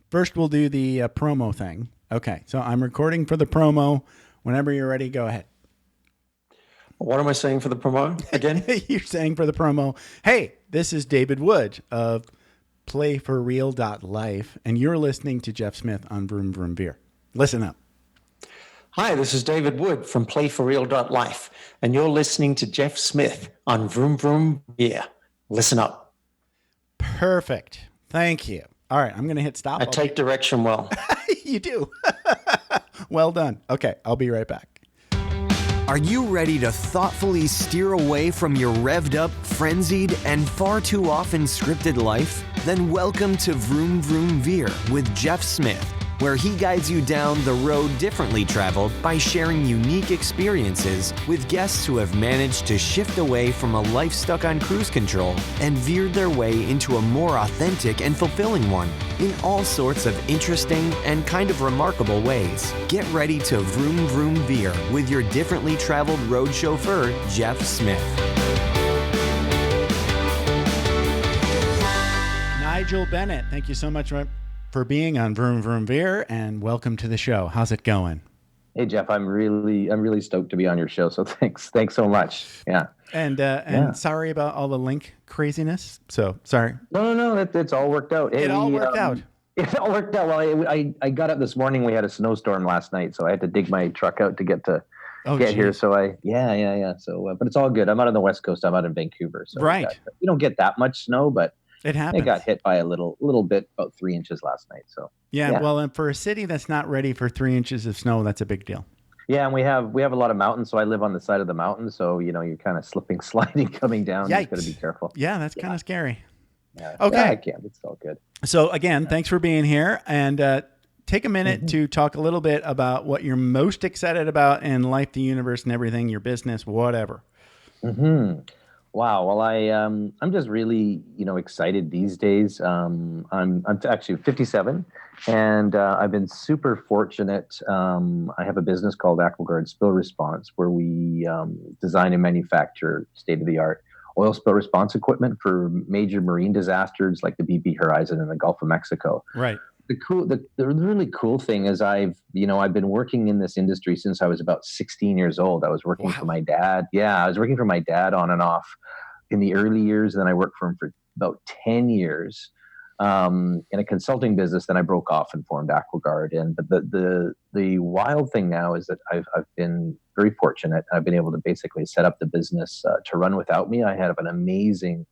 First, we'll do the promo thing. Okay, so I'm recording for the promo. Whenever you're ready, go ahead. What am I saying for the promo again? You're saying for the promo, hey, this is David Wood of playforreal.life, and you're listening to Jeff Smith on Vroom Vroom Veer. Listen up. Hi, this is David Wood from playforreal.life, and you're listening to Jeff Smith on Vroom Vroom Veer. Listen up. Perfect. Thank you. All right, I'm going to hit stop. I take direction well. You do. Well done. Okay, I'll be right back. Are you ready to thoughtfully steer away from your revved up, frenzied, and far too often scripted life? Then welcome to Vroom Vroom Veer with Jeff Smith, where he guides you down the road differently traveled by sharing unique experiences with guests who have managed to shift away from a life stuck on cruise control and veered their way into a more authentic and fulfilling one in all sorts of interesting and kind of remarkable ways. Get ready to Vroom Vroom Veer with your differently traveled road chauffeur, Jeff Smith. Nigel Bennett, thank you so much for being on Vroom Vroom Veer, and welcome to the show. How's it going? Hey Jeff, I'm really stoked to be on your show. So thanks so much. Yeah. And sorry about all the link craziness. So sorry. No, it's all worked out. It all worked out. It all worked out. Well, I got up this morning. We had a snowstorm last night, so I had to dig my truck out to get here. So yeah. So, but it's all good. I'm out on the West Coast. I'm out in Vancouver. So right. We don't get that much snow, but it happens. It got hit by a little bit, about 3 inches last night. So yeah. Well, and for a city that's not ready for 3 inches of snow, that's a big deal. Yeah, and we have a lot of mountains, so I live on the side of the mountain, so you're kind of sliding coming down. Yikes. You got to be careful. Yeah, that's kind of scary. Yeah. Okay. Yeah, I can't. It's all good. So again, thanks for being here, and take a minute to talk a little bit about what you're most excited about in life, the universe, and everything, your business, whatever. Wow. Well, I'm just really excited these days. I'm actually 57, and I've been super fortunate. I have a business called Aqua-Guard Spill Response, where we design and manufacture state-of-the-art oil spill response equipment for major marine disasters like the BP Horizon and the Gulf of Mexico. Right. The really cool thing is I've been working in this industry since I was about 16 years old. I was working for my dad. Yeah, I was working for my dad on and off in the early years. Then I worked for him for about 10 years in a consulting business. Then I broke off and formed Aqua-Guard. But the wild thing now is that I've been very fortunate. I've been able to basically set up the business to run without me. I have an amazing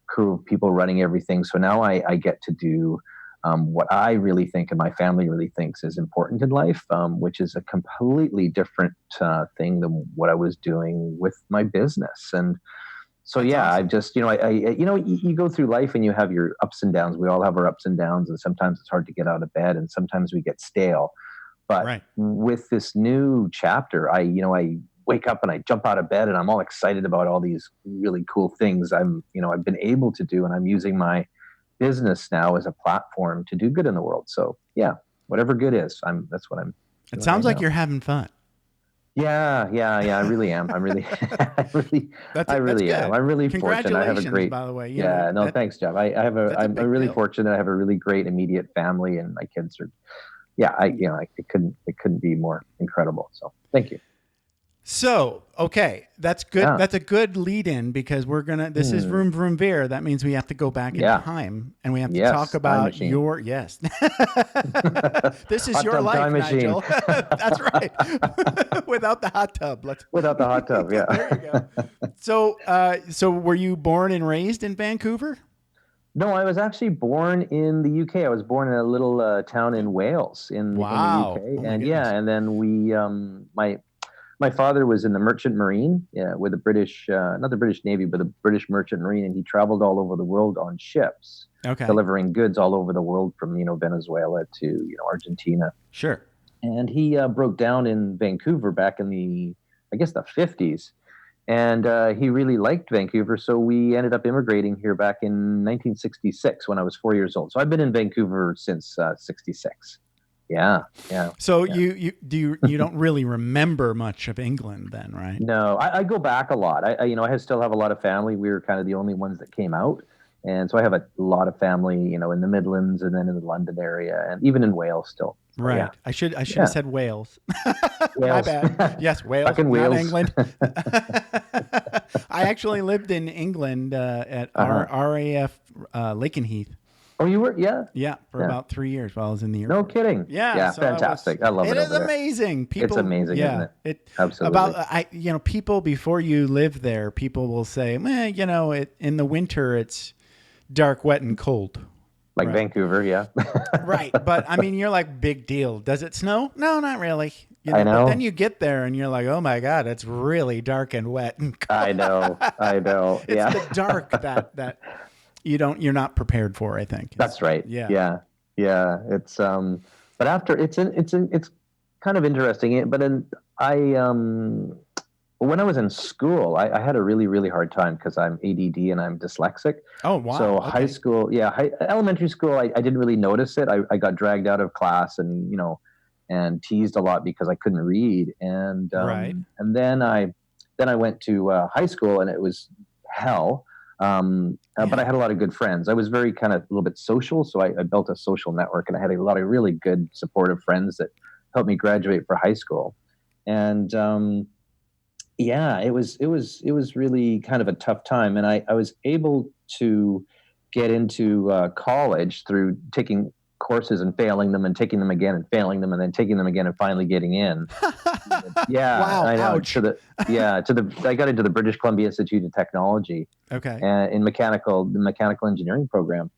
crew of people running everything. So now I get to do what I really think and my family really thinks is important in life, which is a completely different thing than what I was doing with my business. And so, yeah, awesome. I've just, you go through life and you have your ups and downs. We all have our ups and downs, and sometimes it's hard to get out of bed, and sometimes we get stale. But with this new chapter, I wake up and I jump out of bed and I'm all excited about all these really cool things I've been able to do, and I'm using my business now as a platform to do good in the world. So yeah, whatever good is, that's what I'm. It sounds like you're having fun. Yeah. I really am. I really am. I'm really fortunate. I have a great. By the way. Thanks, Jeff. I'm really fortunate. I have a really great immediate family, and my kids are. Yeah, it couldn't be more incredible. So thank you. So, okay, that's good. Yeah. That's a good lead in, because this is Vroom Vroom Veer. That means we have to go back in time, and we have to talk about this is your life, Nigel. That's right. Without the hot tub. Without the hot tub. Yeah. There you go. So were you born and raised in Vancouver? No, I was actually born in the UK. I was born in a little town in Wales in the UK. And then we, my father was in the Merchant Marine with the British, not the British Navy, but the British Merchant Marine, and he traveled all over the world on ships, delivering goods all over the world from Venezuela to Argentina. Sure. And he broke down in Vancouver back in the 50s, and he really liked Vancouver, so we ended up immigrating here back in 1966 when I was 4 years old. So I've been in Vancouver since '66. Yeah. So you don't really remember much of England then, right? No, I go back a lot. I still have a lot of family. We were kind of the only ones that came out, And so I have a lot of family, in the Midlands and then in the London area and even in Wales still. So, right. Yeah. I should have said Wales. My Wales. bad. Yes, Wales, Fucking not Wales. England. I actually lived in England at RAF Lakenheath. Oh, you were? Yeah. Yeah, for about 3 years while I was in the Air No Force. kidding. Yeah, so fantastic. I love it. It is amazing. People, it's amazing, isn't it? Absolutely. People before you live there, people will say, in the winter it's dark, wet, and cold. Like right. Vancouver, yeah. Right, but I mean, you're like, big deal. Does it snow? No, not really. I know. But then you get there and you're like, oh my God, it's really dark and wet and cold. I know. It's the dark that you're not prepared for, I think. That's right. Yeah. It's but after it's kind of interesting. But when I was in school, I had a really, really hard time because I'm ADD and I'm dyslexic. Oh, wow. So high school, elementary school, I didn't really notice it. I got dragged out of class and teased a lot because I couldn't read. And right. And then I went to high school and it was hell. But I had a lot of good friends. I was very kind of a little bit social. So I built a social network and I had a lot of really good supportive friends that helped me graduate for high school. And, it was really kind of a tough time. And I was able to get into college through taking courses and failing them and taking them again and failing them and then taking them again and finally getting in. Yeah. Wow. I know. Ouch. I got into the British Columbia Institute of Technology. Okay. In the mechanical engineering program.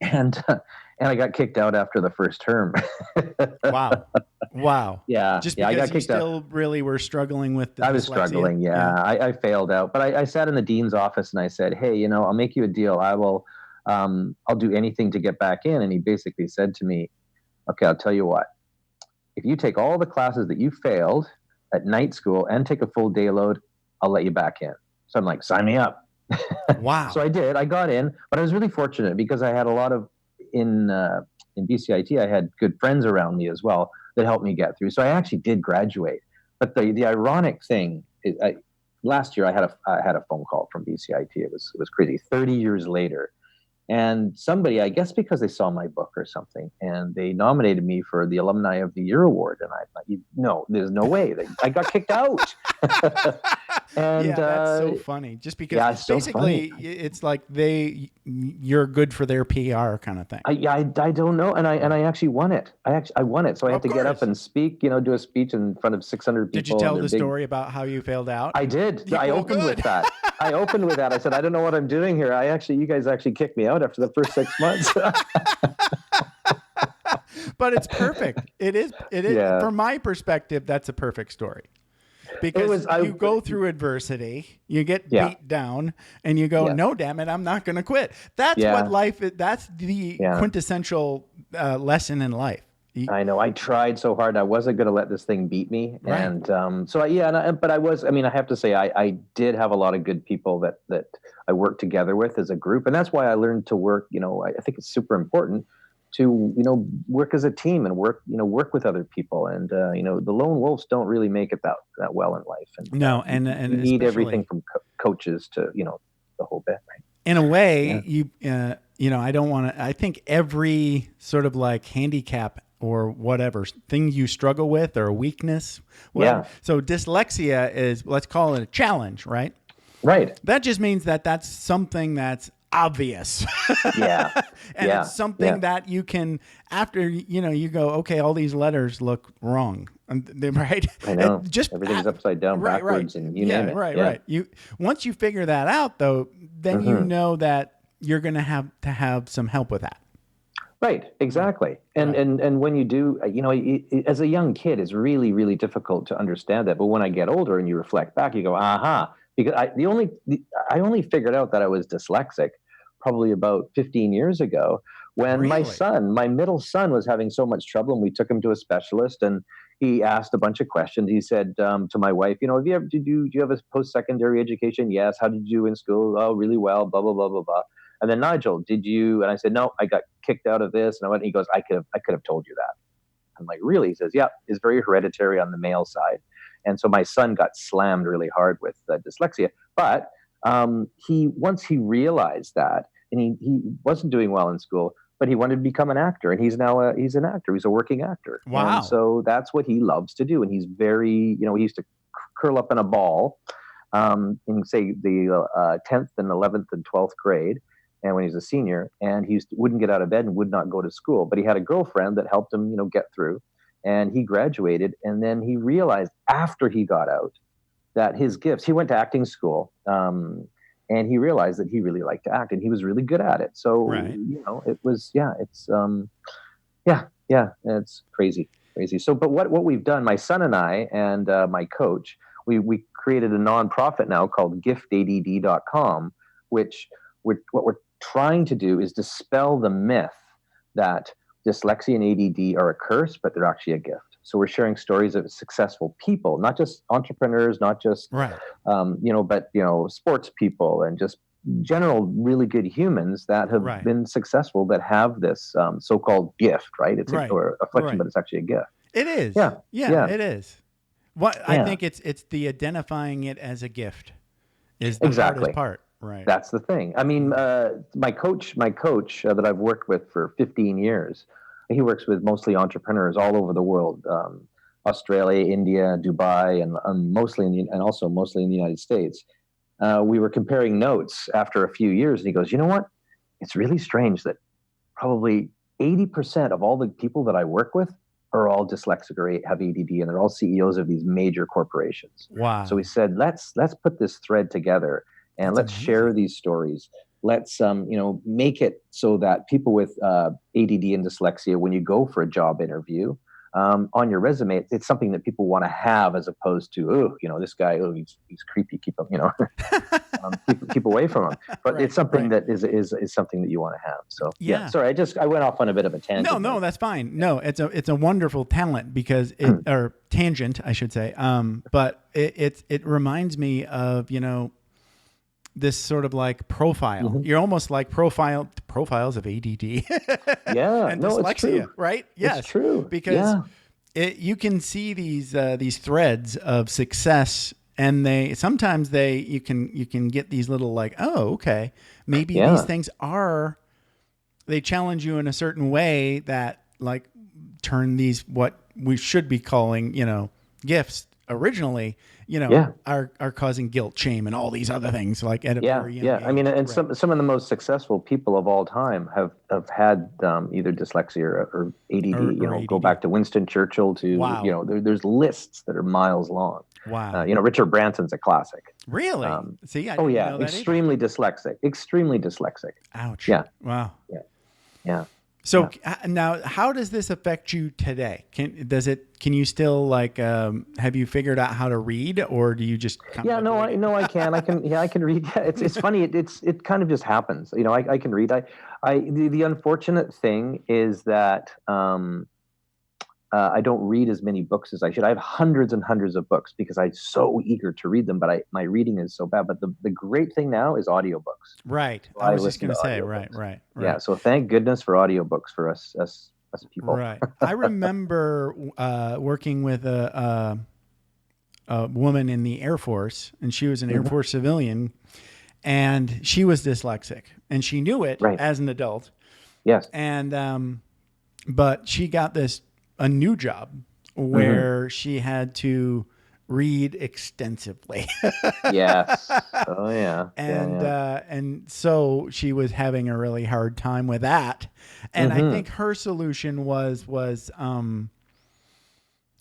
And I got kicked out after the first term. Wow. Yeah. Just because I got you kicked still out. really were struggling with the I was dyslexia? struggling. Yeah. I failed out, but I sat in the dean's office and I said, hey, I'll make you a deal. I'll do anything to get back in. And he basically said to me, okay, I'll tell you what, if you take all the classes that you failed at night school and take a full day load, I'll let you back in. So I'm like, sign me up. Wow. So I did. I got in, but I was really fortunate because I had a lot of in BCIT. I had good friends around me as well that helped me get through. So I actually did graduate. But the ironic thing is, last year I had a phone call from BCIT. It was crazy. 30 years later, and somebody, I guess because they saw my book or something, and they nominated me for the Alumni of the Year award. And I thought, no, there's no way. I got kicked out. And that's so funny. Just because basically it's like you're good for their PR kind of thing. I don't know, and I actually won it. I won it, so I had to get up and speak. Do a speech in front of 600 people. Did you tell the story about how you failed out? I did. I opened with that. I said, I don't know what I'm doing here. You guys actually kicked me out after the first 6 months. But it's perfect. It is. Yeah. From my perspective, that's a perfect story. Because you go through adversity, you get beat down, and you go, no, damn it, I'm not going to quit. That's what life is. That's the quintessential lesson in life. I know. I tried so hard. I wasn't going to let this thing beat me. Right. And but I was, I have to say, I did have a lot of good people that I worked together with as a group. And that's why I learned to work, I think it's super important to, work as a team and work with other people. And, the lone wolves don't really make it that well in life. And, and you need everything from coaches to, the whole bit, right? In a way, I don't want to, I think every sort of like handicap or whatever thing you struggle with or a weakness. Whatever. So dyslexia is, let's call it a challenge, right? Right. That just means that's something that's obvious. Yeah. And it's something that you can, after, you go, okay, all these letters look wrong. Right. I know. Everything's upside down, backwards, and you name it. Right. Once you figure that out, though, then you know that you're going to have some help with that. Right. Exactly. And when you do, as a young kid, it's really, really difficult to understand that. But when I get older and you reflect back, you go, aha. Because I only figured out that I was dyslexic probably about 15 years ago when my middle son was having so much trouble, and we took him to a specialist, and he asked a bunch of questions. He said to my wife, do you have a post-secondary education? Yes. How did you do in school? Oh, really well, blah, blah, blah, blah, blah. And then, Nigel, did you? And I said, no, I got kicked out of this. And he goes, I could have told you that. I'm like, really? He says, yeah, it's very hereditary on the male side. And so my son got slammed really hard with dyslexia. But once he realized that, he wasn't doing well in school, but he wanted to become an actor, and he's an actor. He's a working actor. Wow. And so that's what he loves to do. And he's very, he used to curl up in a ball in, say, the 10th and 11th and 12th grade, and when he was a senior, and he wouldn't get out of bed and would not go to school. But he had a girlfriend that helped him, get through. And he graduated, and then he realized after he got out that his gifts, he went to acting school, and he realized that he really liked to act, and he was really good at it. So, it was, it's crazy. So, but what we've done, my son and I and my coach, we created a nonprofit now called giftadd.com, which what we're trying to do is dispel the myth that dyslexia and ADD are a curse, but they're actually a gift. So we're sharing stories of successful people, not just entrepreneurs, not just, but, sports people and just general really good humans that have been successful, that have this so-called gift, right? It's or affliction, but it's actually a gift. It is. Yeah, it is. I think it's the identifying it as a gift is the hardest part. Right. That's the thing. I mean, my coach that I've worked with for 15 years, he works with mostly entrepreneurs all over the world, Australia, India, Dubai, and mostly mostly in the United States. We were comparing notes after a few years, and he goes, "You know what? It's really strange that probably 80% of all the people that I work with are all dyslexic or have ADD, and they're all CEOs of these major corporations." Wow. So we said, let's put this thread together, and let's share these stories. Let's make it so that people with ADD and dyslexia, when you go for a job interview, on your resume, it's something that people want to have, as opposed to, this guy, he's creepy, keep him, keep away from him. But it's something that is something that you want to have. So sorry, I went off on a bit of a tangent. No, that's fine. No, it's a wonderful talent because or tangent, I should say. But it reminds me of, this sort of like profile. Mm-hmm. You're almost like profiles of ADD. And dyslexia, it's true. Right? Yes, it's true. Because you can see these threads of success, and you can get these little like, oh, okay, maybe these things they challenge you in a certain way that like turn these what we should be calling gifts originally. Are causing guilt, shame, and all these other things like at a very young age. I mean, and some of the most successful people of all time have had either dyslexia or ADD. Or ADD. Go back to Winston Churchill to there's lists that are miles long. Wow. Richard Branson's a classic. Really? See, I didn't know that extremely dyslexic. Ouch. Yeah. Wow. Yeah. So now, how does this affect you today? Can you still have you figured out how to read, or do you just? I can. I can read. Yeah, it's funny. It kind of just happens. I can read. The unfortunate thing is that I don't read as many books as I should. I have hundreds and hundreds of books because I'm so eager to read them, but my reading is so bad. But the great thing now is audiobooks. Right. So I was just going to say, right. Yeah. So thank goodness for audiobooks for us people. Right. I remember working with a woman in the Air Force, and she was an Air Force civilian, and she was dyslexic, and she knew it as an adult. Yes. And but she got a new job where she had to read extensively. Yes. Oh yeah. And so she was having a really hard time with that. And I think her solution was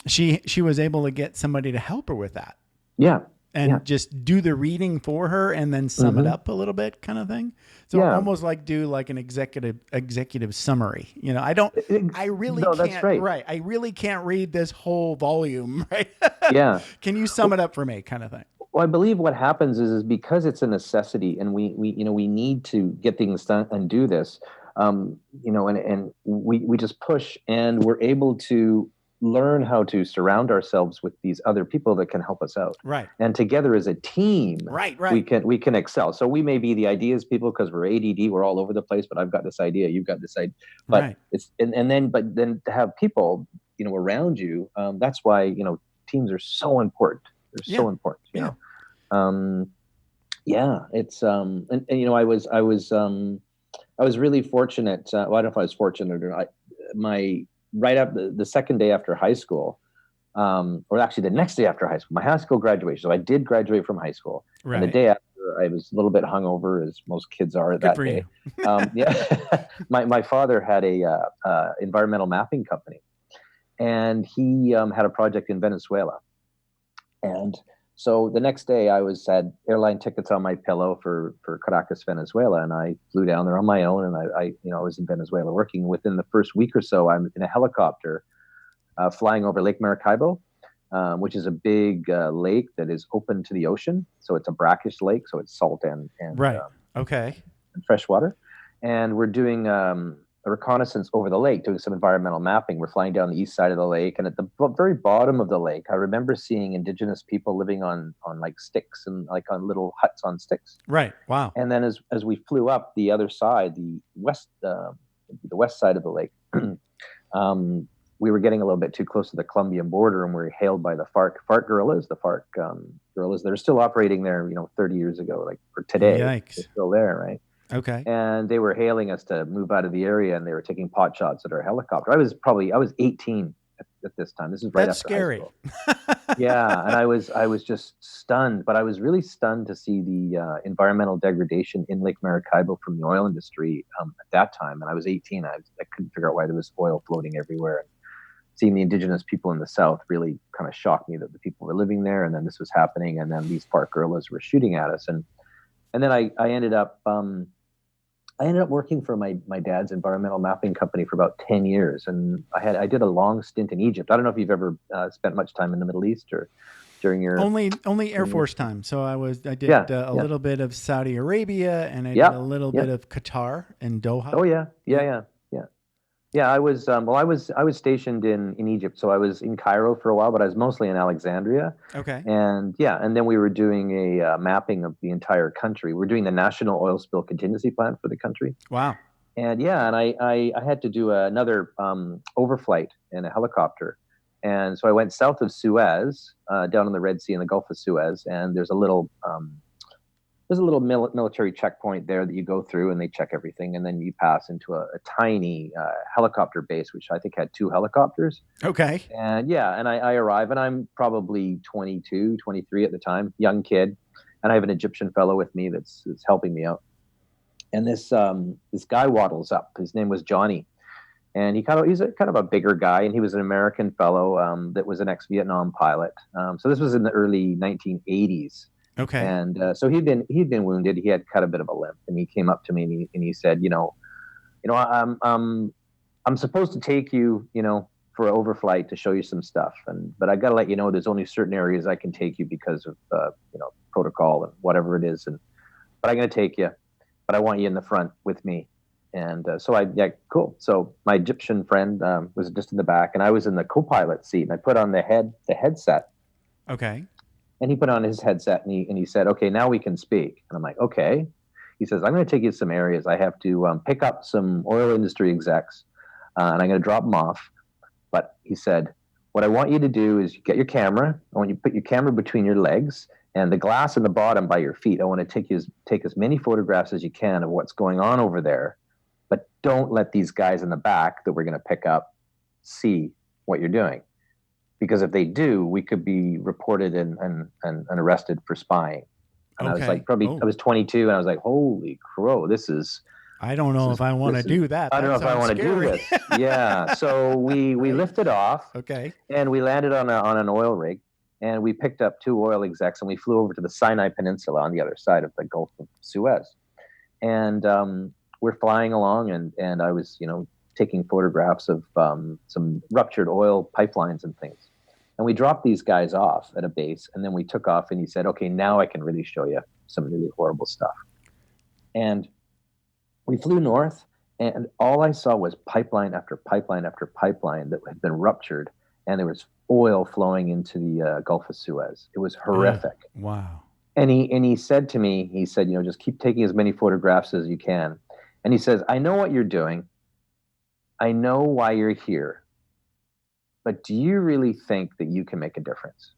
she was able to get somebody to help her with that. Yeah. And just do the reading for her and then sum it up a little bit, kind of thing. So almost like do like an executive summary. I really can't. That's right. Right. I really can't read this whole volume. Right. Yeah. Can you sum it up for me, kind of thing? Well, I believe what happens is because it's a necessity, and we need to get things done and do this. And we just push, and we're able to learn how to surround ourselves with these other people that can help us out. Right. And together as a team, right. we can excel. So we may be the ideas people because we're ADD, we're all over the place, but I've got this idea, you've got this idea. But it's but then to have people, around you, that's why, teams are so important. They're so important, you know. It's I was was really fortunate. Well, I don't know if I was fortunate or not. Right up the second day after high school, or actually the next day after high school, my high school graduation. So I did graduate from high school, right. And the day after, I was a little bit hungover, as most kids are that day. Yeah, my father had a environmental mapping company, and he had a project in Venezuela, and so the next day I had airline tickets on my pillow for Caracas, Venezuela, and I flew down there on my own, and I was in Venezuela working. Within the first week or so, I'm in a helicopter flying over Lake Maracaibo, which is a big lake that is open to the ocean. So it's a brackish lake, so it's salt and right. Okay. And fresh water. And we're doing a reconnaissance over the lake, doing some environmental mapping. We're flying down the east side of the lake, and at the very bottom of the lake, I remember seeing indigenous people living on like sticks and like on little huts on sticks. Right. Wow. And then as we flew up the other side, the west side of the lake, we were getting a little bit too close to the Colombian border, and we were hailed by the FARC guerrillas. The FARC guerrillas that are still operating there, 30 years ago, like for today. Yikes. They're still there, right? Okay. And they were hailing us to move out of the area, and they were taking pot shots at our helicopter. I was 18 at this time. This is right That's after scary. high school. Yeah, and I was just stunned, but I was really stunned to see the environmental degradation in Lake Maracaibo from the oil industry at that time. And I was 18. I couldn't figure out why there was oil floating everywhere. Seeing the indigenous people in the South really kind of shocked me that the people were living there, and then this was happening, and then these FARC guerrillas were shooting at us, and then I ended up working for my dad's environmental mapping company for about 10 years, and I did a long stint in Egypt. I don't know if you've ever spent much time in the Middle East or during your only Air Force time. So I did a little bit of Saudi Arabia, and I did a little bit of Qatar and Doha. Oh yeah. I was I was stationed in Egypt, so I was in Cairo for a while, but I was mostly in Alexandria. Okay. And then we were doing a mapping of the entire country. We're doing the national oil spill contingency plan for the country. Wow. And I had to do another overflight in a helicopter, and so I went south of Suez, down in the Red Sea in the Gulf of Suez, and there's a little military checkpoint there that you go through, and they check everything, and then you pass into a tiny helicopter base, which I think had 2 helicopters. Okay. And I arrive, and I'm probably 22, 23 at the time, young kid, and I have an Egyptian fellow with me that's helping me out. And this guy waddles up. His name was Johnny, and he's a kind of a bigger guy, and he was an American fellow that was an ex-Vietnam pilot. So this was in the early 1980s. Okay. And so he'd been wounded. He had cut a bit of a limp, and he came up to me and he said, I'm supposed to take you, for an overflight to show you some stuff, but I got to let you know there's only certain areas I can take you because of protocol and whatever it is, but I'm going to take you, but I want you in the front with me. And so cool. So my Egyptian friend was just in the back, and I was in the co-pilot seat, and I put on the headset. Okay. And he put on his headset, and he said, okay, now we can speak. And I'm like, okay. He says, I'm going to take you to some areas. I have to pick up some oil industry execs, and I'm going to drop them off. But he said, what I want you to do is get your camera. I want you to put your camera between your legs and the glass in the bottom by your feet. I want to take as many photographs as you can of what's going on over there. But don't let these guys in the back that we're going to pick up see what you're doing. Because if they do, we could be reported and arrested for spying. And I was like, I was 22, and I was like, holy crow, this is. I don't know if I want to do that. I don't know if I want to do this. Yeah. So we lifted off. Okay. And we landed on an oil rig, and we picked up 2 oil execs, and we flew over to the Sinai Peninsula on the other side of the Gulf of Suez. And we're flying along, and I was, taking photographs of some ruptured oil pipelines and things. And we dropped these guys off at a base, and then we took off, and he said, okay, now I can really show you some really horrible stuff. And we flew north, and all I saw was pipeline after pipeline after pipeline that had been ruptured, and there was oil flowing into the Gulf of Suez. It was horrific. Wow. And he said to me, just keep taking as many photographs as you can. And he says, I know what you're doing. I know why you're here. But do you really think that you can make a difference?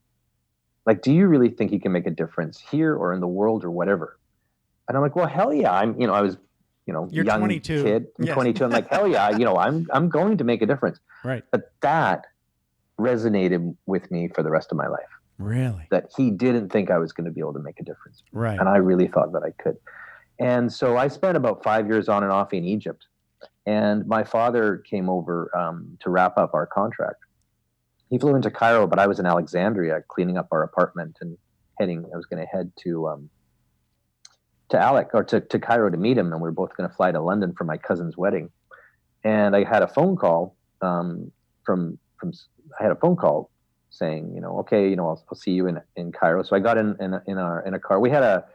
Like, do you really think you can make a difference here or in the world or whatever? And I'm like, well, hell yeah. I was You're young 22. kid. I'm 22. I'm like, hell yeah, I'm going to make a difference. Right. But that resonated with me for the rest of my life. Really? That he didn't think I was going to be able to make a difference. Right. And I really thought that I could. And so I spent about 5 years on and off in Egypt. And my father came over to wrap up our contract. He flew into Cairo, but I was in Alexandria cleaning up our apartment and I was going to head to Cairo to meet him. And we were both going to fly to London for my cousin's wedding. And I had a phone call saying, okay, I'll see you in Cairo. So I got in a car. We had a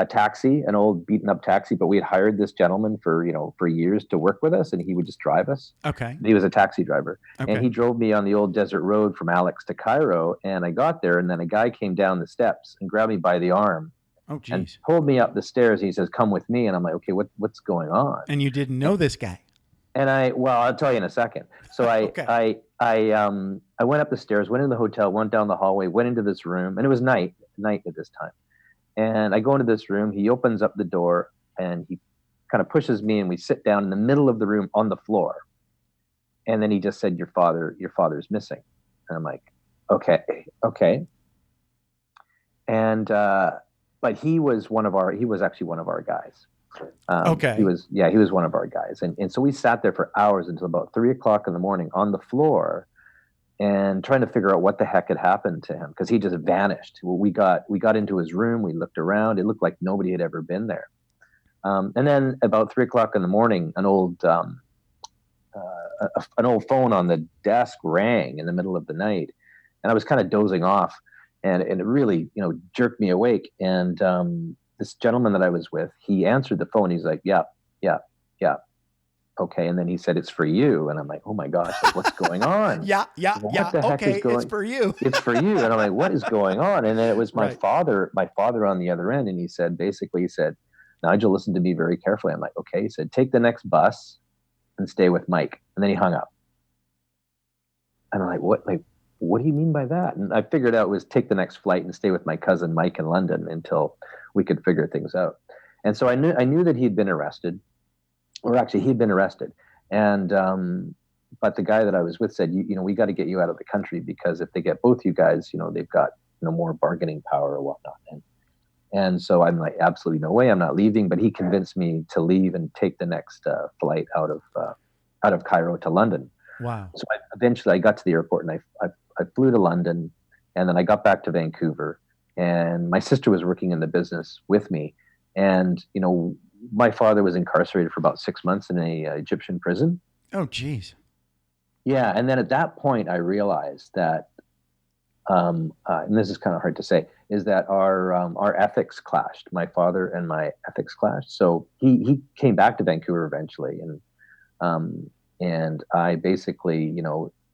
taxi, an old beaten up taxi, but we had hired this gentleman for years to work with us, and he would just drive us. Okay. He was a taxi driver, okay. And he drove me on the old desert road from Alex to Cairo. And I got there, and then a guy came down the steps and grabbed me by the arm. Oh, geez. And pulled me up the stairs. He says, "Come with me." And I'm like, "Okay, what's going on?" And you didn't know this guy. And I'll tell you in a second. So okay. I went up the stairs, went into the hotel, went down the hallway, went into this room, and it was night at this time. And I go into this room. He opens up the door and he kind of pushes me, and we sit down in the middle of the room on the floor. And then he just said, "Your father's missing." And I'm like, okay. And but he was actually one of our guys. Okay. He was one of our guys. And so we sat there for hours until about 3:00 in the morning on the floor and trying to figure out what the heck had happened to him, because he just vanished. We got into his room. We looked around. It looked like nobody had ever been there. And then about 3:00 in the morning, an old phone on the desk rang in the middle of the night. And I was kind of dozing off, and it really, jerked me awake. And this gentleman that I was with, he answered the phone. He's like, yeah. Okay. And then he said, "It's for you." And I'm like, oh my gosh, what's going on? Yeah. What the heck is going? It's for you. It's for you. And I'm like, what is going on? And then it was my Right. father on the other end. And he said, "Nigel, listen to me very carefully." I'm like, okay. He said, "Take the next bus and stay with Mike." And then he hung up. And I'm like, what? Like, what do you mean by that? And I figured out it was take the next flight and stay with my cousin Mike in London until we could figure things out. And so I knew that he'd been arrested, or actually he'd been arrested. And but the guy that I was with said, we got to get you out of the country, because if they get both you guys, they've got more bargaining power or whatnot. And so I'm like, absolutely no way, I'm not leaving. But he convinced me to leave and take the next flight out of Cairo to London. Wow. So eventually I got to the airport, and I flew to London, and then I got back to Vancouver, and my sister was working in the business with me. And, my father was incarcerated for about 6 months in a Egyptian prison. Oh, geez. Yeah. And then at that point, I realized that, and this is kind of hard to say, is that our ethics clashed. My father and my ethics clashed. So he came back to Vancouver eventually. And I basically,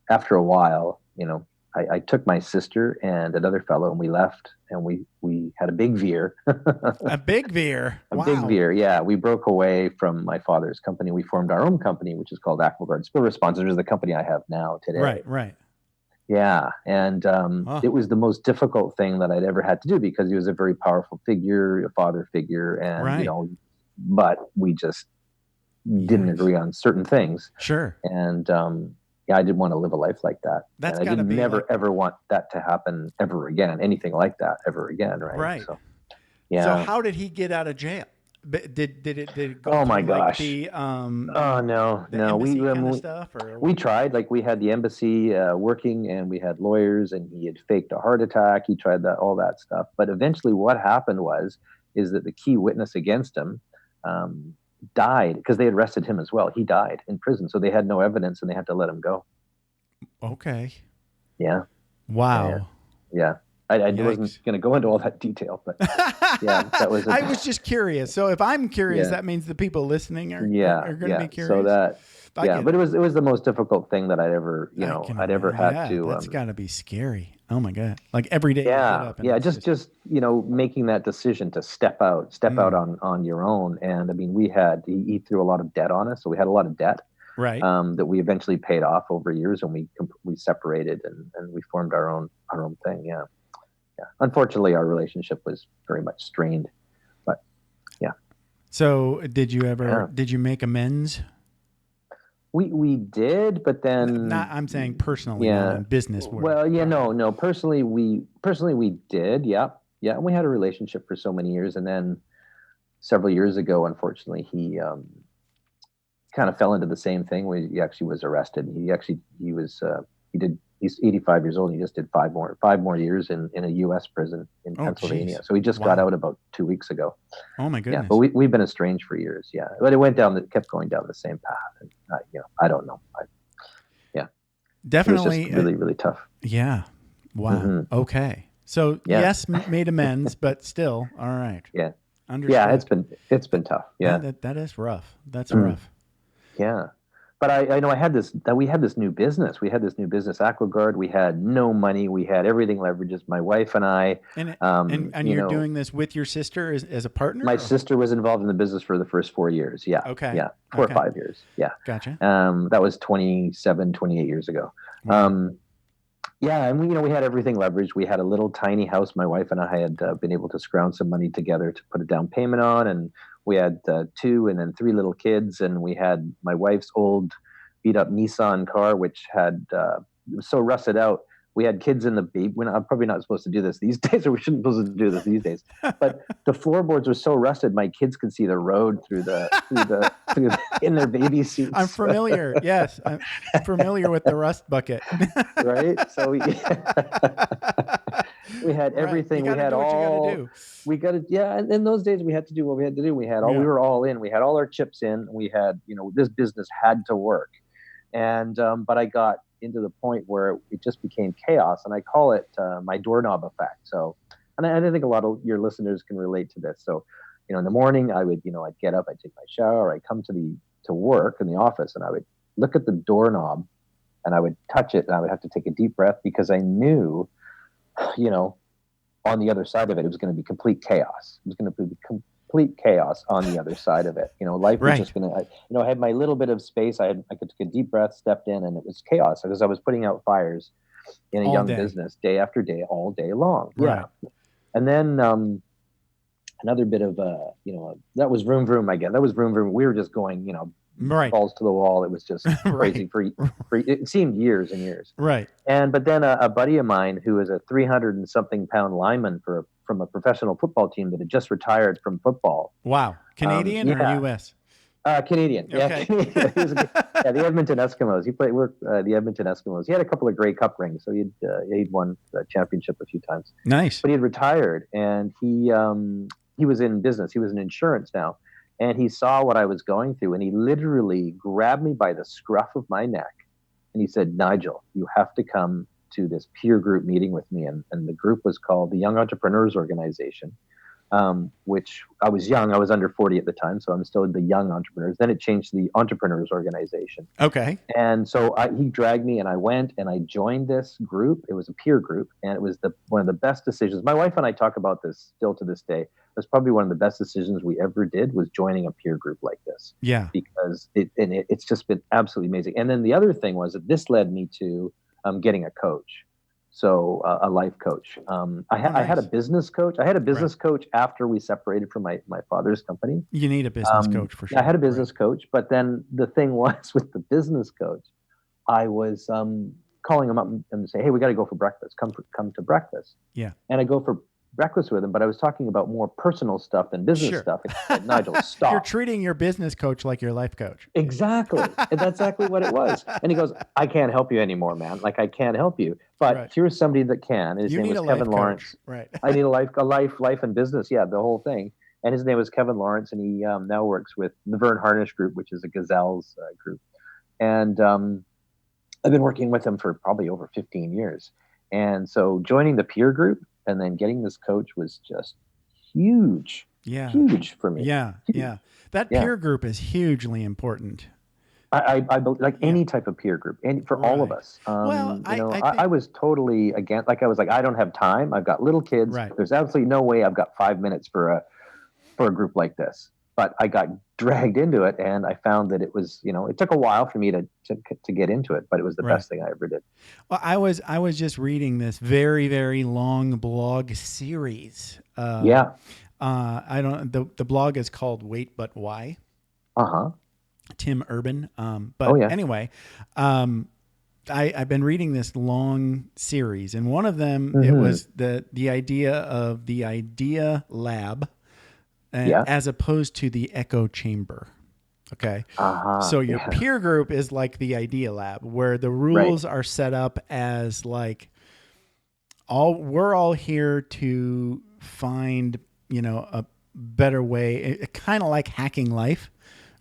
after a while, I took my sister and another fellow, and we left, and we had a big veer. A big veer. Wow. Big veer. Yeah. We broke away from my father's company. We formed our own company, which is called Aqua-Guard Spill Response, which is the company I have now today. Right. Yeah. And it was the most difficult thing that I'd ever had to do, because he was a very powerful figure, a father figure. And, but we just didn't agree on certain things. Sure. And, I didn't want to live a life like that. That's got to be ever want that to happen ever again, anything like that ever again. Right. Right. So, yeah. So how did he get out of jail? Did it go? Oh my gosh. The, no. We kind of stuff, or we tried. Like, we had the embassy working, and we had lawyers, and he had faked a heart attack. He tried all that stuff. But eventually what happened is that the key witness against him, died, because they had arrested him as well. He died in prison, so they had no evidence, and they had to let him go. Okay. Yeah. Wow. Yeah. I wasn't going to go into all that detail, but yeah, that was. I was just curious. So if I'm curious, that means the people listening are going to be curious. So that. But it was the most difficult thing that I'd ever had to. That's got to be scary. Oh my God! Like every day. Yeah, just making that decision to step out on your own. And I mean, he threw a lot of debt on us, so we had a lot of debt. Right. That we eventually paid off over years, and we separated and we formed our own thing. Yeah. Yeah. Unfortunately, our relationship was very much strained, but yeah. So did you make amends? We did, but then I'm saying personally, not in business work. Well, no. Personally, we did. Yeah. And we had a relationship for so many years, and then several years ago, unfortunately, he kind of fell into the same thing. He actually was arrested. He's 85 years old. And he just did five more years in a U.S. prison in Pennsylvania. Geez. So he just got out about 2 weeks ago. Oh my goodness. Yeah, but we've been estranged for years. Yeah, but it kept going down the same path. And I don't know. Definitely it was just really, really tough. Yeah. Wow. Mm-hmm. Okay. So yes, made amends, but still, all right. Yeah. Understood. Yeah, it's been tough. Yeah. That is rough. That's rough. Yeah. But I know we had this new business. We had this new business, Aqua-Guard. We had no money. We had everything leveraged. My wife and I. And you're doing this with your sister as a partner? My sister was involved in the business for the first 4 years. Yeah. Okay. Yeah. 4 or 5 years. Yeah. Gotcha. That was 27, 28 years ago. Wow. Yeah, and we had everything leveraged. We had a little tiny house. My wife and I had been able to scrounge some money together to put a down payment on, and we had 2 and then 3 little kids, and we had my wife's old beat-up Nissan car, which had was so rusted out. We had kids in the baby. I'm probably not supposed to do this these days, or we shouldn't supposed to do this these days. But the floorboards were so rusted, my kids could see the road through in their baby seats. I'm familiar. Yes, I'm familiar with the rust bucket. Right. So we had everything. Right. We had all. We got to. Yeah. And in those days, we had to do what we had to do. We had all. We were all in. We had all our chips in. We had. This business had to work, and but I got into the point where it just became chaos, and I call it my doorknob effect. So, and I think a lot of your listeners can relate to this. So, in the morning I would, I'd get up, I'd take my shower, I'd come to work in the office, and I would look at the doorknob, and I would touch it, and I would have to take a deep breath because I knew, on the other side of it, it was going to be complete chaos. It was going to be complete chaos on the other side of it. Life was just going to, I had my little bit of space. I could take a deep breath, stepped in, and it was chaos because I was putting out fires in a young business day after day, all day long. Right. Yeah. And then another bit of, that was vroom, vroom again. That was vroom, vroom. We were just going, balls to the wall. It was just crazy for it seemed years and years. Right. But then a buddy of mine who is a 300 and something pound lineman from a professional football team that had just retired from football. Wow. Canadian or U.S.? Canadian. Okay. Yeah, Canadian. The Edmonton Eskimos. He played the Edmonton Eskimos. He had a couple of Grey Cup rings, so he'd won the championship a few times. Nice. But he had retired, and he was in business. He was in insurance now, and he saw what I was going through, and he literally grabbed me by the scruff of my neck, and he said, "Nigel, you have to come to this peer group meeting with me." And the group was called the Young Entrepreneurs Organization. Which I was young. I was under 40 at the time, so I'm still the Young Entrepreneurs. Then it changed to the Entrepreneurs Organization. Okay. And so he dragged me, and I went, and I joined this group. It was a peer group, and it was one of the best decisions. My wife and I talk about this still to this day. That's probably one of the best decisions we ever did, was joining a peer group like this. Yeah. Because it's just been absolutely amazing. And then the other thing was that this led me to getting a coach. So a life coach. I had a business coach. I had a business coach after we separated from my father's company. You need a business coach for sure. I had a business coach, but then the thing was with the business coach, I was calling him up and say, "Hey, we got to go for breakfast. Come to breakfast." Yeah. And I go for breakfast with him, but I was talking about more personal stuff than business stuff. And he said, "Nigel, stop." You're treating your business coach like your life coach. Exactly. And that's exactly what it was. And he goes, "I can't help you anymore, man. Like, I can't help you. But here's somebody that can." And his name was Kevin Lawrence. Right. I need a life and business. Yeah, the whole thing. And his name was Kevin Lawrence, and he now works with the Vern Harnish Group, which is a Gazelles group. And I've been working with him for probably over 15 years. And so joining the peer group and then getting this coach was just huge. Yeah. Huge for me. Yeah. Huge. Yeah. That peer group is hugely important. I like any type of peer group, and for all of us. I was totally against. Like, I was like, I don't have time. I've got little kids. Right. There's absolutely no way I've got 5 minutes for a group like this. But I got dragged into it, and I found that it was, it took a while for me to get into it, but it was the best thing I ever did. Well, I was just reading this very, very long blog series. I don't. The blog is called Wait But Why. Tim Urban. Anyway, I've been reading this long series, and one of them it was the idea of the idea lab, as opposed to the echo chamber. Okay. So your peer group is like the idea lab, where the rules are set up as like we're all here to find, a better way, kind of like hacking life.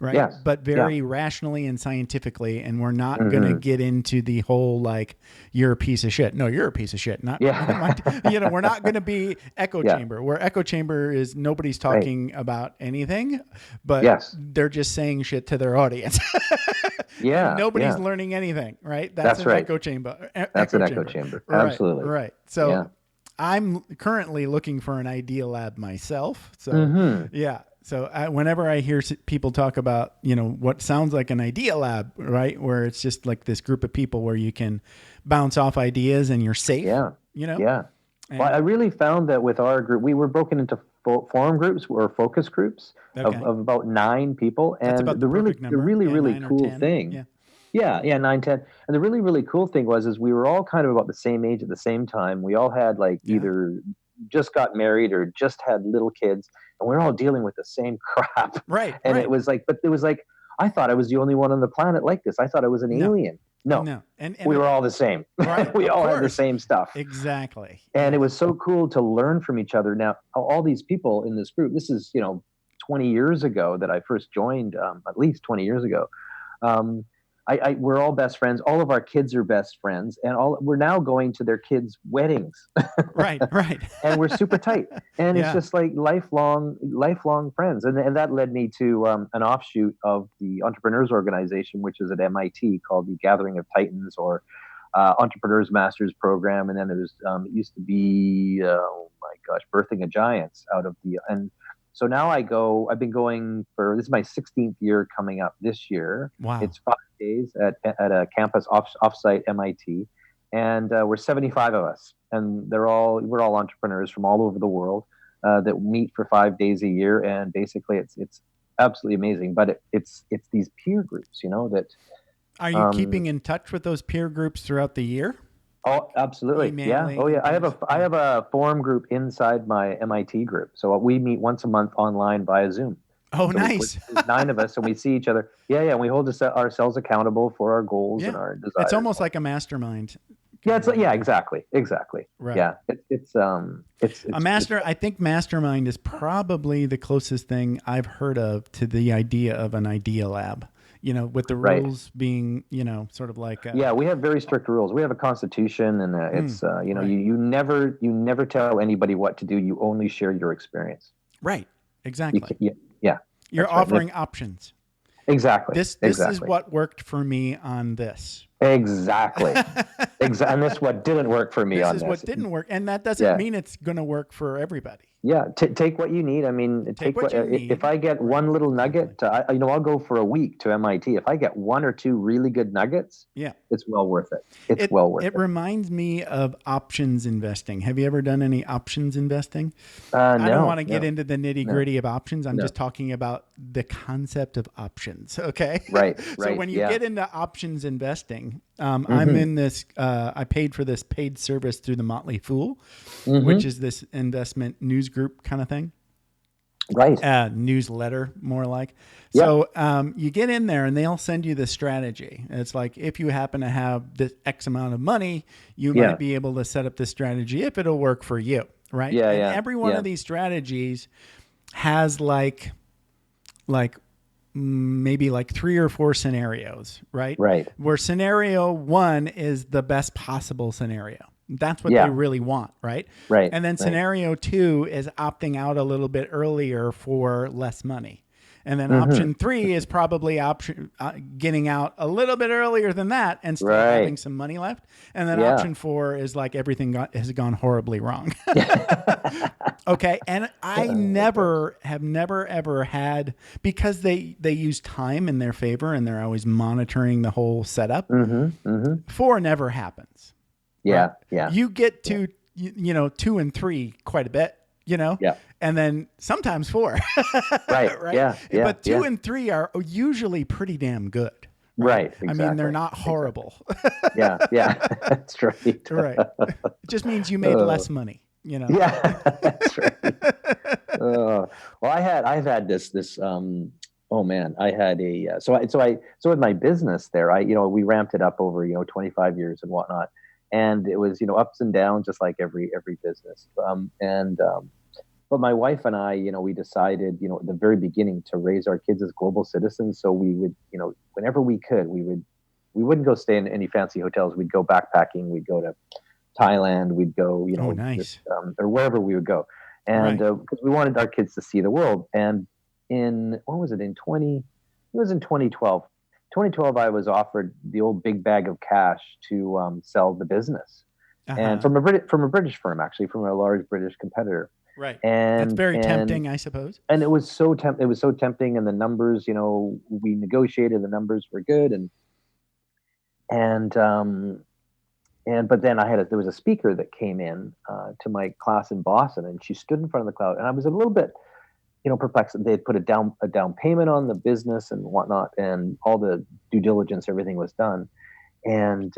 Right. Yes. But very rationally and scientifically. And we're not going to get into the whole, like, you're a piece of shit. No, you're a piece of shit. Not, we're not going to be echo chamber, where echo chamber is nobody's talking about anything, but they're just saying shit to their audience. Nobody's learning anything. Right. That's an echo chamber. That's an echo chamber. Right, absolutely. Right. So I'm currently looking for an idea lab myself. So So whenever I hear people talk about, what sounds like an idea lab, right, where it's just like this group of people where you can bounce off ideas and you're safe, Well, I really found that with our group, we were broken into forum groups or focus groups of about 9 people. And the really cool thing. 9, 10. And the really cool thing was we were all kind of about the same age at the same time. We all had either just got married or just had little kids, and we're all dealing with the same crap. Right. And it was like, I thought I was the only one on the planet like this. I thought I was an alien. No. And we were all the same. Right, we all had the same stuff. Exactly. And it was so cool to learn from each other. Now, all these people in this group, this is, 20 years ago that I first joined, at least 20 years ago. We're all best friends. All of our kids are best friends, and we're now going to their kids' weddings. Right. And we're super tight, and it's just like lifelong friends. And that led me to an offshoot of the Entrepreneurs Organization, which is at MIT, called the Gathering of Titans, or Entrepreneurs Masters Program. And then there's it used to be Birthing a Giants out of the and. So now I've been going this is my 16th year coming up this year. Wow. It's 5 days at a campus offsite MIT. And we're 75 of us. And we're all entrepreneurs from all over the world that meet for 5 days a year. And basically it's absolutely amazing. But it's these peer groups, that. Are you keeping in touch with those peer groups throughout the year? Oh, absolutely. Emailing, yeah. Oh, yeah. I have a forum group inside my MIT group. So we meet once a month online via Zoom. Oh, so nice. There's 9 of us, and we see each other. Yeah. And we hold ourselves accountable for our goals and our desires. It's almost like a mastermind. Exactly. Right. Yeah. It's a master. I think mastermind is probably the closest thing I've heard of to the idea of an idea lab. With the rules being, sort of like. We have very strict rules. We have a constitution, and it's, you never tell anybody what to do. You only share your experience. Right. Exactly. Yeah. You're offering options. Exactly. This is what worked for me on this. Exactly. And this what didn't work for me on this. This is what didn't work. And that doesn't mean it's going to work for everybody. Yeah. Take what you need. I mean, take what you need. If I get one little nugget, I'll go for a week to MIT. If I get 1 or 2 really good nuggets, it's well worth it. It's well worth it. It reminds me of options investing. Have you ever done any options investing? No. I don't want to get into the nitty gritty of options. I'm just talking about the concept of options. Okay. Right. So when you get into options investing, I'm in this, I paid for this paid service through the Motley Fool, which is this investment news group kind of thing. Right. Newsletter, more like. So you get in there and they'll send you the strategy. It's like, if you happen to have this X amount of money, you might be able to set up this strategy if it'll work for you. Right. Yeah. And every one of these strategies has like maybe like 3 or 4 scenarios, right? Right. Where scenario 1 is the best possible scenario. That's what they really want, right? Right. And then scenario 2 is opting out a little bit earlier for less money. And then option 3 is probably getting out a little bit earlier than that and still having some money left. And then option 4 is like everything has gone horribly wrong. Okay. And I have never ever had, because they use time in their favor and they're always monitoring the whole setup. 4 never happens. Yeah. Right? Yeah. You get to, 2 and 3 quite a bit. and then sometimes 4. Right. Right. Yeah. But 2 and 3 are usually pretty damn good. Right. Exactly. I mean, they're not horrible. Exactly. Yeah. That's right. Right. It just means you made less money, Yeah, that's right. Well, I've had this, oh man, I had so with my business there, we ramped it up over, 25 years and whatnot. And it was, ups and downs, just like every business. But my wife and I, we decided, at the very beginning to raise our kids as global citizens. So we would, whenever we could, we wouldn't go stay in any fancy hotels. We'd go backpacking. We'd go to Thailand. We'd go, nice. or wherever we would go. And because we wanted our kids to see the world. And in 2012. 2012, I was offered the old big bag of cash to sell the business, and from a British firm, actually, from a large British competitor. Right. And that's very tempting, I suppose. And it was so tempting, and the numbers, we negotiated, the numbers were good, but then there was a speaker that came in to my class in Boston, and she stood in front of the crowd, and I was a little bit, perplexed. They had put a down payment on the business and whatnot, and all the due diligence, everything was done. And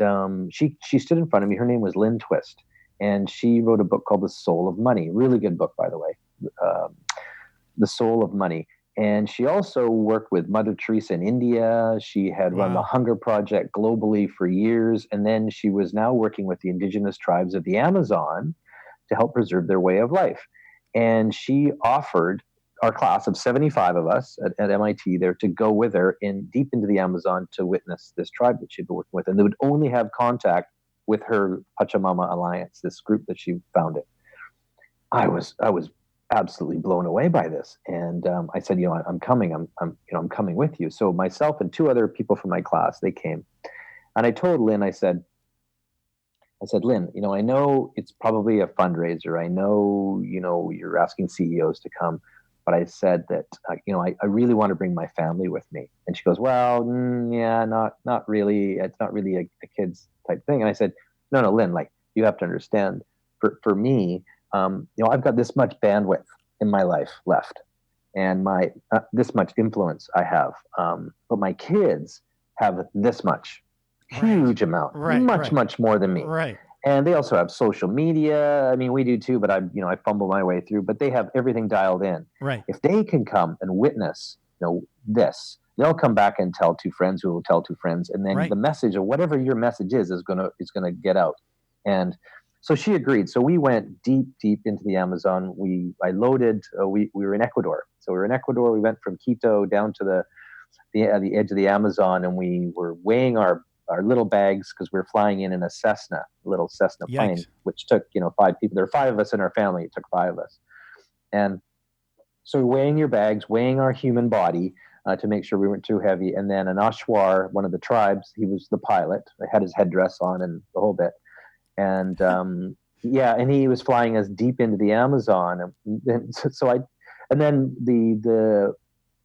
she stood in front of me. Her name was Lynn Twist, and she wrote a book called The Soul of Money. Really good book, by the way, The Soul of Money. And she also worked with Mother Teresa in India. She had run the Hunger Project globally for years. And then she was now working with the indigenous tribes of the Amazon to help preserve their way of life. And she offered our class of 75 of us at MIT there to go with her deep into the Amazon to witness this tribe that she'd been working with. And they would only have contact with her Pachamama Alliance, this group that she founded. I was absolutely blown away by this. And I said, I'm coming. I'm coming with you. So myself and 2 other people from my class, they came. And I told Lynn, I said, Lynn, I know it's probably a fundraiser. I know, you're asking CEOs to come. But I said that, I really want to bring my family with me. And she goes, well, not really. It's not really a kid's type thing. And I said, no, Lynn, you have to understand, for me, I've got this much bandwidth in my life left, and my this much influence I have. But my kids have this much, huge amount, much more than me. Right. And they also have social media. I mean, we do too, but I fumble my way through. But they have everything dialed in. Right. If they can come and witness, this, they'll come back and tell 2 friends who will tell 2 friends, and then the message, or whatever your message is gonna get out. And so she agreed. So we went deep into the Amazon. I loaded. We were in Ecuador. So we were in Ecuador. We went from Quito down to the edge of the Amazon, and we were weighing our little bags, because we were flying in a little Cessna plane, which took 5 people. There were 5 of us in our family. It took 5 of us, and so weighing your bags, weighing our human body to make sure we weren't too heavy. And then an Ashwar, one of the tribes, he was the pilot. I had his headdress on and the whole bit, and and he was flying us deep into the Amazon. And then the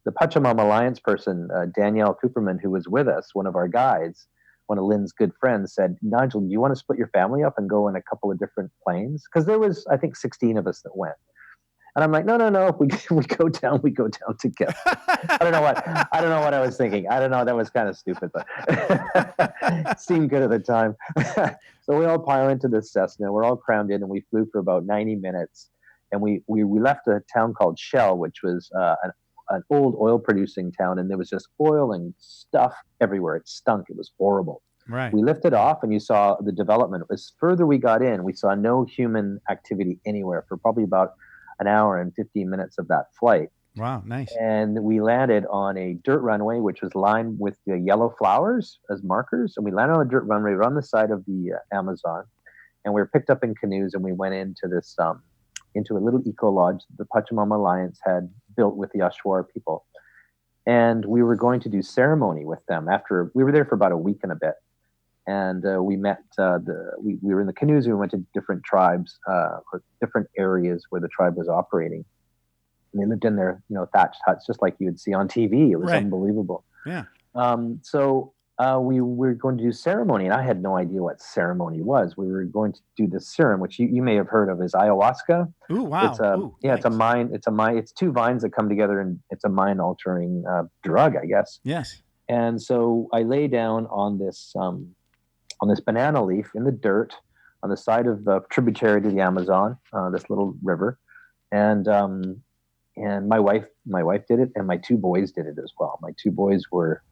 Pachamama Alliance person, Danielle Cooperman, who was with us, one of our guides, one of Lynn's good friends, said, Nigel, do you want to split your family up and go in a couple of different planes? Because there was, I think, 16 of us that went. And I'm like, no. If we go down together. I don't know what I was thinking. I don't know. That was kind of stupid, but it seemed good at the time. So we all pile into this Cessna. We're all crammed in, and we flew for about 90 minutes. And we left a town called Shell, which was an old oil producing town, and there was just oil and stuff everywhere. It stunk. It was horrible. Right. We lifted off, and you saw the development. As further we got in, we saw no human activity anywhere for probably about an hour and 15 minutes of that flight. Wow, nice. And we landed on a dirt runway, which was lined with the yellow flowers as markers. And we landed on a dirt runway on the side of the Amazon, and we were picked up in canoes, and we went into this into a little eco lodge the Pachamama Alliance had built with the Ashwar people. And we were going to do ceremony with them after we were there for about a week and a bit. And we met, we were in the canoes, and we went to different tribes or different areas where the tribe was operating. And they lived in their, thatched huts, just like you would see on TV. It was unbelievable. Yeah. So we were going to do ceremony, and I had no idea what ceremony was. We were going to do this serum, which you may have heard of as ayahuasca. Ooh, wow. Nice. It's two vines that come together, and it's a mind-altering drug, I guess. Yes. And so I lay down on this banana leaf in the dirt on the side of the tributary to the Amazon, this little river, and my wife did it, and my two boys did it as well. My two boys were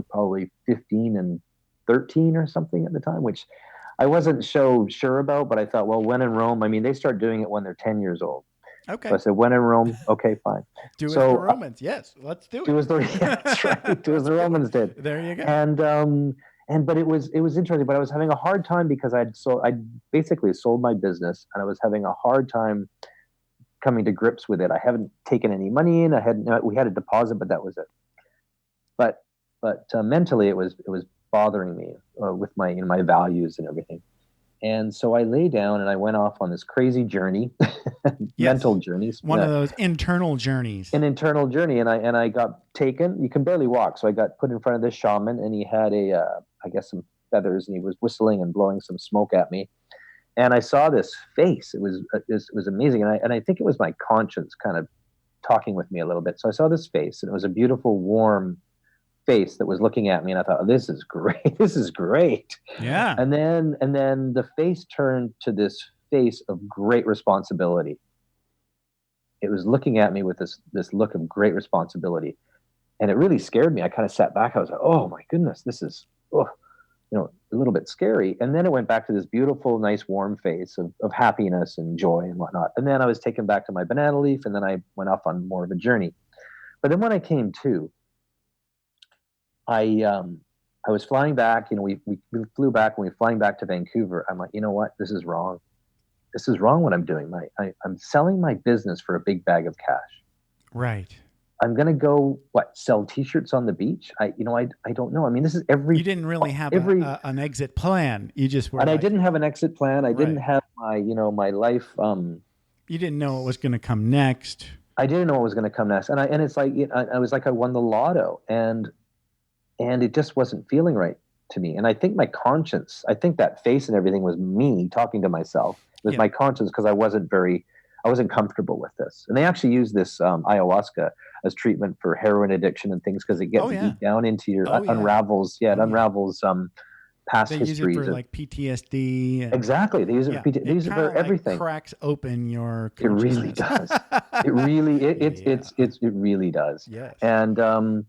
probably 15 and 13 or something at the time, which I wasn't so sure about, but I thought, well, when in Rome, I mean, they start doing it when they're 10 years old. Okay. So I said, when in Rome, okay, fine. Do as the Romans. Yes, let's do it. That's right. Do as the Romans did. There you go. But it was interesting, but I was having a hard time because I basically sold my business, and I was having a hard time coming to grips with it. I haven't taken any money in. We had a deposit, but that was it. But mentally, it was bothering me with my values and everything. And so I lay down and I went off on this crazy journey, mental journeys. One of those internal journeys. An internal journey, and I got taken. You can barely walk, so I got put in front of this shaman, and he had some feathers, and he was whistling and blowing some smoke at me. And I saw this face. It was amazing, and I think it was my conscience kind of talking with me a little bit. So I saw this face, and it was a beautiful, warm face that was looking at me, and I thought, oh, this is great. This is great. Yeah. And then the face turned to this face of great responsibility. It was looking at me with this look of great responsibility, and it really scared me. I kind of sat back. I was like, oh my goodness, this is a little bit scary. And then it went back to this beautiful, nice, warm face of happiness and joy and whatnot. And then I was taken back to my banana leaf, and then I went off on more of a journey. But then when I came to, I was flying back. We flew back, and we were flying back to Vancouver. I'm like, you know what? This is wrong. This is wrong what I'm doing. I'm selling my business for a big bag of cash. Right. I'm going to go, sell T-shirts on the beach? I don't know. I mean, this is You didn't really have an exit plan. You just were. And I didn't have an exit plan. I didn't have my life. You didn't know what was going to come next. I didn't know what was going to come next. And it's like, I was like, I won the lotto, and it just wasn't feeling right to me. And I think my conscience, that face and everything was me talking to myself. It was my conscience, because I wasn't comfortable with this. And they actually use this ayahuasca as treatment for heroin addiction and things, because it gets deep down into your unravels. Yeah, it unravels past histories. They use it for like PTSD. Exactly. They use it for PTSD. They use it for everything. Cracks open your It really does. It really does. Yes. And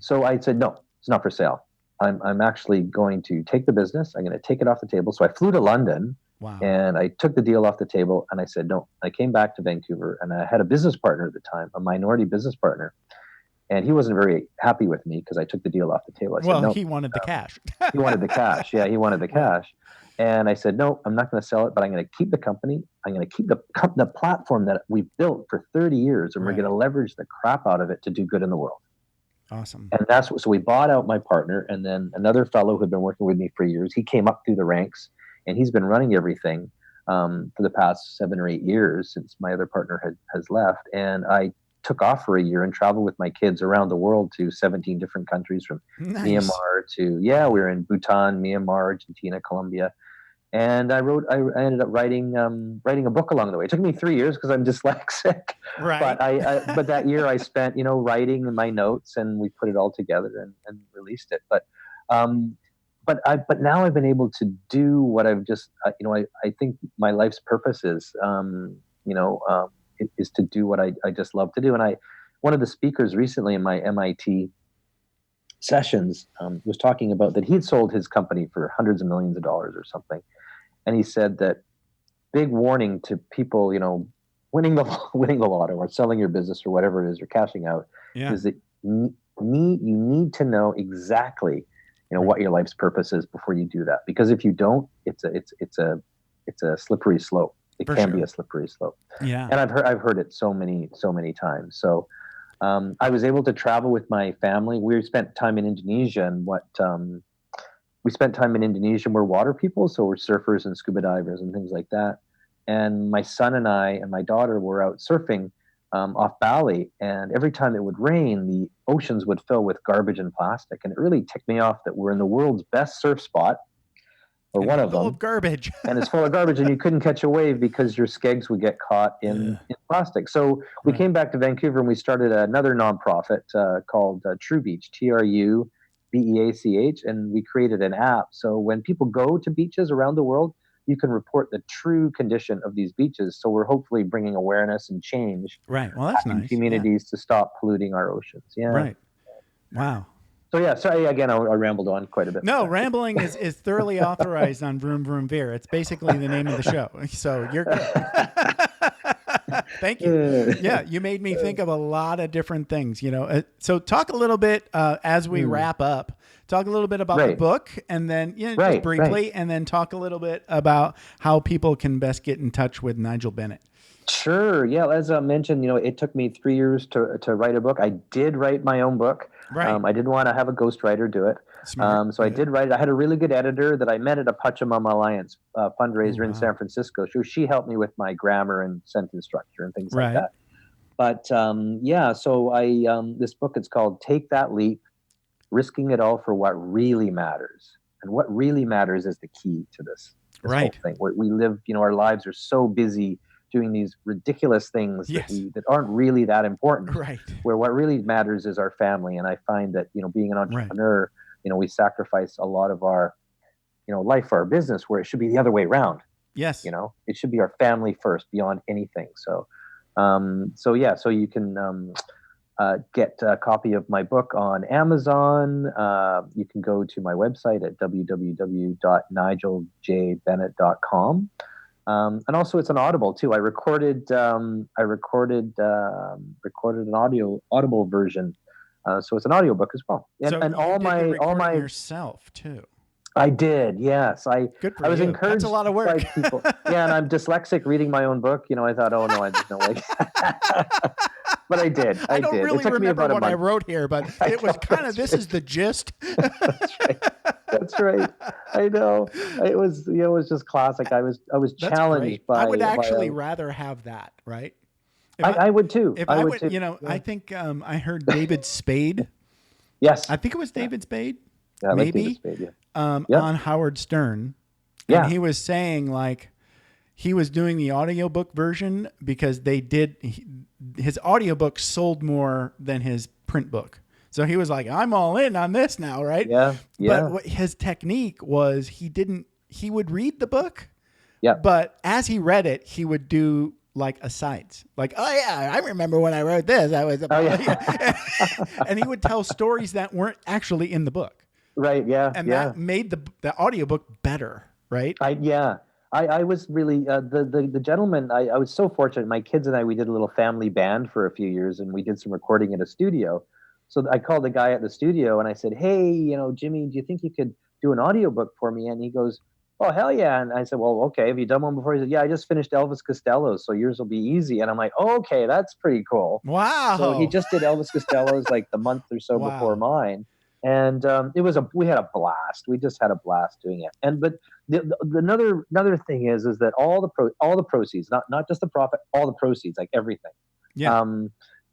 so I said, no, it's not for sale. I'm actually going to take the business. I'm going to take it off the table. So I flew to London. Wow. And I took the deal off the table, and I said, no. I came back to Vancouver, and I had a business partner at the time, a minority business partner. And he wasn't very happy with me because I took the deal off the table. I said, no, he wanted the cash. He wanted the cash. Yeah, he wanted the cash. And I said, no, I'm not going to sell it, but I'm going to keep the company. I'm going to keep the platform that we've built for 30 years, and we're going to leverage the crap out of it to do good in the world. Awesome. And so we bought out my partner, and then another fellow who had been working with me for years, he came up through the ranks. And he's been running everything for the past 7 or 8 years since my other partner has left. And I took off for a year and traveled with my kids around the world to 17 different countries, from Myanmar to, we were in Bhutan, Myanmar, Argentina, Colombia. And I ended up writing a book along the way. It took me 3 years because I'm dyslexic. Right. But that year I spent, writing my notes, and we put it all together and released it. But now I've been able to do what I've just, I think my life's purpose is to do what I just love to do. And one of the speakers recently in my MIT sessions was talking about that he'd sold his company for hundreds of millions of dollars or something. And he said that big warning to people, winning the lotto or selling your business or whatever it is, or cashing out, is that you need to know exactly what your life's purpose is before you do that. Because if you don't, it's a slippery slope. It can be a slippery slope. Yeah. And I've heard it so many times. So I was able to travel with my family. We spent time in Indonesia, and we're water people, so we're surfers and scuba divers and things like that. And my son and I and my daughter were out surfing off Bali, and every time it would rain, the oceans would fill with garbage and plastic, and it really ticked me off that we're in the world's best surf spot, or one of them, full of garbage, and it's full of garbage, and you couldn't catch a wave because your skegs would get caught in plastic. So we came back to Vancouver and we started another nonprofit called True Beach, TRUBEACH, and we created an app. So when people go to beaches around the world, you can report the true condition of these beaches. So we're hopefully bringing awareness and change, right? Well, that's nice. Communities to stop polluting our oceans. Yeah. Right. Wow. So yeah, sorry again, I rambled on quite a bit. No, rambling is thoroughly authorized on Vroom Vroom Veer. It's basically the name of the show. So you're good. Thank you. Yeah, you made me think of a lot of different things, So talk a little bit as we wrap up. Talk a little bit about the book, and then just briefly, and then talk a little bit about how people can best get in touch with Nigel Bennett. Sure. Yeah. As I mentioned, it took me 3 years to write a book. I did write my own book. Right. I didn't want to have a ghostwriter do it. So I did write it. I had a really good editor that I met at a Pachamama Alliance fundraiser in San Francisco. She helped me with my grammar and sentence structure and things like that. But so this book, it's called Take That Leap, Risking It All for What Really Matters. And what really matters is the key to this whole thing. We live, our lives are so busy doing these ridiculous things that aren't really that important. Right. Where what really matters is our family. And I find that, being an entrepreneur, we sacrifice a lot of our, life for our business, where it should be the other way around. Yes. It should be our family first beyond anything. So you can get a copy of my book on Amazon. You can go to my website at www.nigeljbennett.com. And also it's an Audible too. I recorded an Audible version. So it's an audiobook as well. And all my yourself too. I did. Yes. I was encouraged. That's a lot of work. By people. Yeah. And I'm dyslexic. Reading my own book, I thought, oh no, there's no way. But I did. I don't really remember what I wrote here, but it was kind of, this is the gist. That's right. I know. It was just classic. I was challenged by. I would actually rather have that, right? I would too. I would too. I think I heard David Spade. Yes. I think it was David Spade. Yeah, maybe. Like David Spade, on Howard Stern. Yeah. And he was saying he was doing the audiobook version because his audiobook sold more than his print book. So he was like, I'm all in on this now, right? Yeah. But his technique was he would read the book. Yeah. But as he read it, he would do asides. Oh yeah, I remember when I wrote this. I was and he would tell stories that weren't actually in the book. Right. Yeah. And that made the audiobook better, right? I was really the gentleman. I was so fortunate. My kids and I, we did a little family band for a few years, and we did some recording at a studio. So I called the guy at the studio and I said, hey, Jimmy, do you think you could do an audiobook for me? And he goes, oh, hell yeah. And I said, well, okay. Have you done one before? He said, yeah, I just finished Elvis Costello's, so yours will be easy. And I'm like, oh, okay, that's pretty cool. Wow. So he just did Elvis Costello's the month or so before mine. And we had a blast. We just had a blast doing it. But another thing is that all the proceeds, not just the profit, all the proceeds, everything,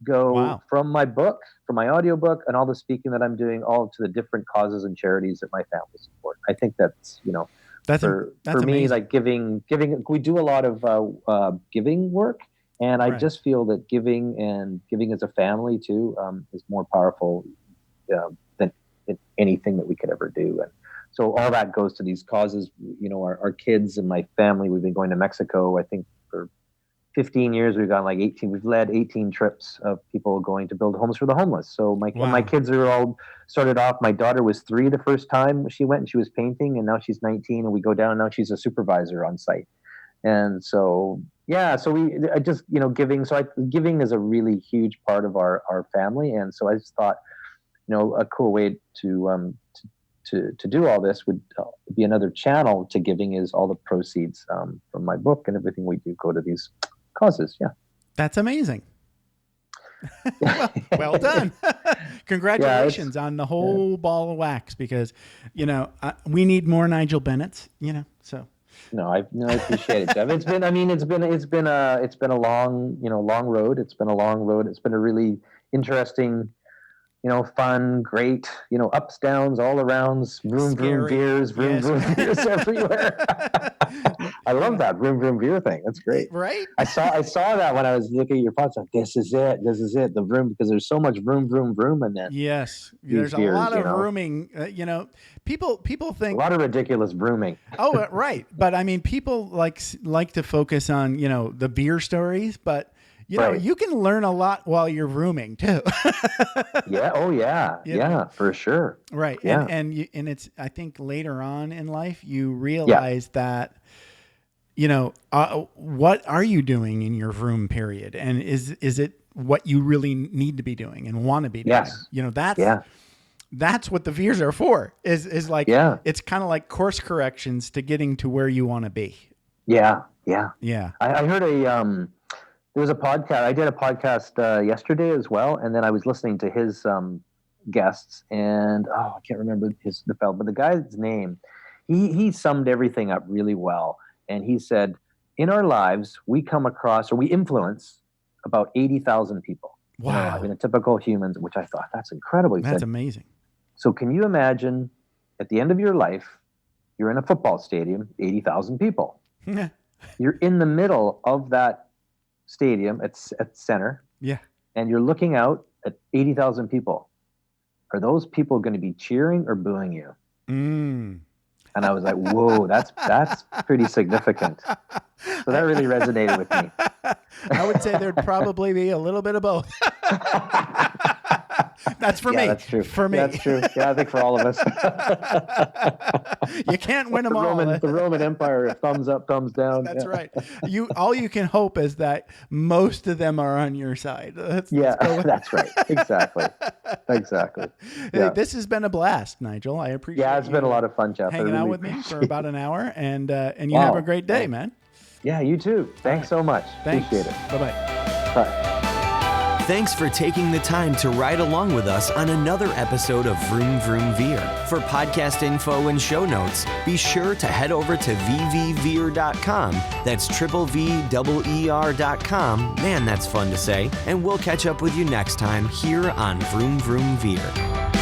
go from my book, from my audiobook, and all the speaking that I'm doing, all to the different causes and charities that my family support. I think that's for me, giving. We do a lot of giving work, and I just feel that giving as a family too is more powerful than anything that we could ever do. And so all that goes to these causes. Our kids and my family, we've been going to Mexico, I think, for 15 years. We've gone 18. We've led 18 trips of people going to build homes for the homeless. So my kids are all started off. My daughter was 3 the first time she went, and she was painting, and now she's 19, and we go down, and now she's a supervisor on site. And so, giving. So giving is a really huge part of our family. And so I just thought, a cool way to do all this would be another channel to giving, is all the proceeds from my book and everything we do go to these causes. Yeah. That's amazing. well done. Congratulations on the whole ball of wax, because, we need more Nigel Bennetts, so. No, I appreciate it, Jeff. It's been a long road. It's been a long road. It's been a really interesting, fun, great, ups, downs, all arounds, vroom, vroom, veers, vroom, vroom, veers everywhere. I love that vroom, vroom, veer thing. That's great. Right? I saw that when I was looking at your podcast. This is it, the vroom, because there's so much vroom, vroom, vroom in that. Yes. There's veers, a lot of vrooming, people think a lot of ridiculous vrooming. Oh, right. But I mean, people like to focus on, the beer stories, but you can learn a lot while you're vrooming too. Yeah. Oh yeah. Yeah, for sure. Right. Yeah. And it's, I think later on in life, you realize that, what are you doing in your vroom period? And is it what you really need to be doing and want to be doing? Yes. That's what the veers are for, is like, it's kind of like course corrections to getting to where you want to be. Yeah. I heard there was a podcast. I did a podcast yesterday as well, and then I was listening to his guests, and I can't remember the fellow, but the guy's name. He summed everything up really well, and he said, "In our lives, we come across or we influence about 80,000 people. Wow! A typical humans," which I thought that's incredible. That's amazing. So, can you imagine at the end of your life, you're in a football stadium, 80,000 people. You're in the middle of that stadium at center, and you're looking out at 80,000 people. Are those people going to be cheering or booing you? And I was like, whoa, that's pretty significant. So that really resonated with me. I would say there'd probably be a little bit of both. That's for me. That's true. For me. That's true. Yeah, I think for all of us. You can't win them all. The Roman Empire, thumbs up, thumbs down. That's right. All you can hope is that most of them are on your side. That's right. Exactly. Hey, this has been a blast, Nigel. I appreciate it. Yeah, it's been a lot of fun, Jeff. Hanging out with me for about an hour, and you have a great day, man. Yeah, you too. Thanks so much. Thanks. Appreciate it. Bye-bye. Bye. Thanks for taking the time to ride along with us on another episode of Vroom Vroom Veer. For podcast info and show notes, be sure to head over to vvveer.com. That's VVER.com. Man, that's fun to say. And we'll catch up with you next time here on Vroom Vroom Veer.